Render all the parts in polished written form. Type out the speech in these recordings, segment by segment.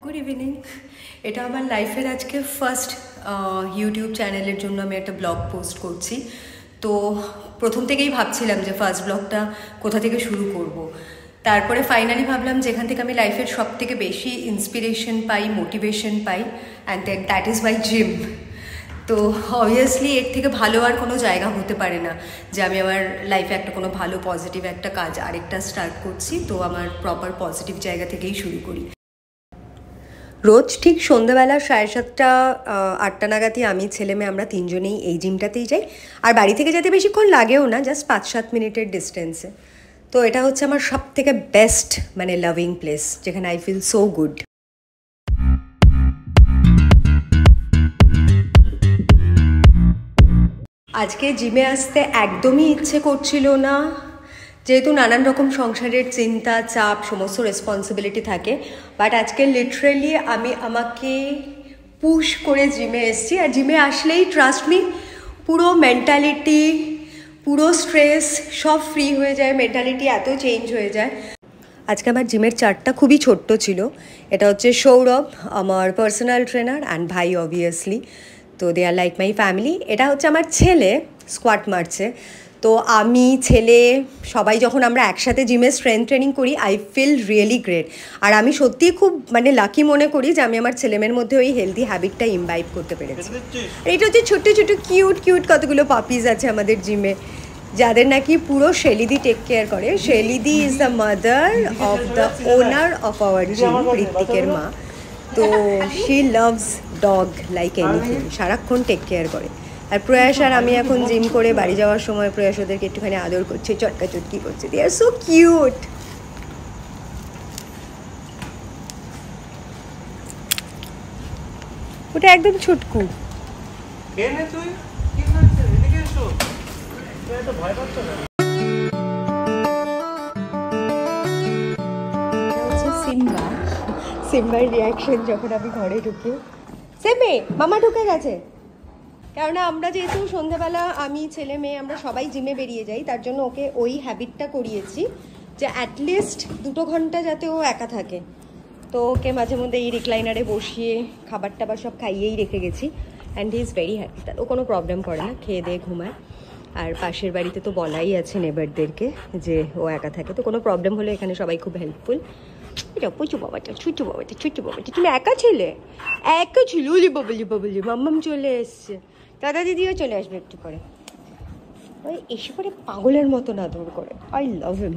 Good evening. এটা আমার লাইফের আজকে ফার্স্ট ইউটিউব চ্যানেলের জন্য আমি একটা ব্লগ পোস্ট করছি। তো প্রথম থেকেই ভাবছিলাম যে ফার্স্ট ব্লগটা কোথা থেকে শুরু করব। তারপরে ফাইনালি ভাবলাম যেখান থেকে আমি লাইফের সব থেকে বেশি ইন্সপিরেশন পাই, মোটিভেশন পাই, and then that is my gym. তো অবভিয়াসলি এর থেকে ভালো আর কোনো জায়গা হতে পারে না যে আমি আমার লাইফে একটা কোনো ভালো পজিটিভ একটা কাজ আরেকটা স্টার্ট করছি। তো আমার প্রপার পজিটিভ জায়গা থেকেই শুরু করি। রোজ ঠিক সন্ধ্যাবেলা 7:30 8টা নাগাদই আমি ছেলে মেয়ে আমরা তিনজনেই এই জিমটাতেই যাই। আর বাড়ি থেকে যেতে বেশিক্ষণ লাগেও না, জাস্ট 5-7 মিনিটের ডিস্টেন্সে। তো এটা হচ্ছে আমার সব থেকে বেস্ট মানে লাভিং প্লেস, যেখানে আই ফিল সো গুড। আজকে জিমে আসতে একদমই ইচ্ছে করছিল না, যেহেতু নানান রকম সংসারের চিন্তা, চাপ, সমস্ত রেসপন্সিবিলিটি থাকে। বাট আজকে লিটারেলি আমি আমাকে পুশ করে জিমে এসেছি। আর জিমে আসলেই ট্রাস্ট মি, পুরো মেন্টালিটি, পুরো স্ট্রেস সব ফ্রি হয়ে যায়, মেন্টালিটি এত চেঞ্জ হয়ে যায়। আজকে আমার জিমের চার্টটা খুবই ছোট্ট ছিল। এটা হচ্ছে সৌরভ, আমার পার্সোনাল ট্রেনার, অ্যান্ড ভাই অবভিয়াসলি। তো দে আর লাইক মাই ফ্যামিলি। এটা হচ্ছে আমার ছেলে স্কোয়াট মারছে। তো আমি, ছেলে, সবাই যখন আমরা একসাথে জিমে স্ট্রেংথ ট্রেনিং করি, আই ফিল রিয়েলি গ্রেট। আর আমি সত্যিই খুব মানে লাকি মনে করি যে আমি আমার ছেলেমেয়ের মধ্যে ওই হেলদি হ্যাবিটটা ইমবাইব করতে পেরেছি। আর এটা হচ্ছে ছোট্ট ছোটো কিউট কিউট কতগুলো পাপিজ আছে আমাদের জিমে, যাদের নাকি পুরো শেলিদি টেক কেয়ার করে। শেলিদি is the mother of the owner of our gym, ঋত্বিকের মা। তো she loves dog like anything, সারাক্ষণ টেক কেয়ার করে। আর প্রয়াস আর আমি এখন জিম করে বাড়ি যাওয়ার সময় প্রয়াস ওদেরকে একটুখানি আদর করছে, চটকা চটকি করছে। দে আর সো কিউট। ওটা একদম ছুটকু। সিম্বা, সিম্বার রিয়াকশন যখন আমি ঘরে ঢুকি, সেমে মামা ঢুকে গেছে। কেননা আমরা যেহেতু সন্ধ্যাবেলা আমি, ছেলে মেয়ে আমরা সবাই জিমে বেরিয়ে যাই, তার জন্য ওকে ওই হ্যাবিটটা করিয়েছি যে অ্যাটলিস্ট 2 ঘন্টা যাতে ও একা থাকে। তো ওকে মাঝে মধ্যে এই রিক্লাইনারে বসিয়ে খাবার টাবার সব খাইয়েই রেখে গেছি, and he is very happy. তার ও কোনো প্রবলেম করে না, খেয়ে দিয়ে ঘুমায়। আর পাশের বাড়িতে তো বলাই আছে নেবারদেরকে যে ও একা থাকে, তো কোনো প্রবলেম হলে এখানে সবাই খুব হেল্পফুল। এটা পুচু বাবাটা, ছুচু বাবাটা, ছুচু বাবাটা, তুমি একা ছিলে? একা ছিল? ওলি বাবলি বাবলি, মাম্মাম চলে এসছে, দাদা দিদিও চলে আসবে একটু পরে। ওই এসে পরে পাগলের মতো আদর করে। আই লাভ হিম।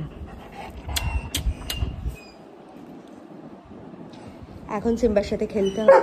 এখন সিম্বার সাথে খেলতে হবে।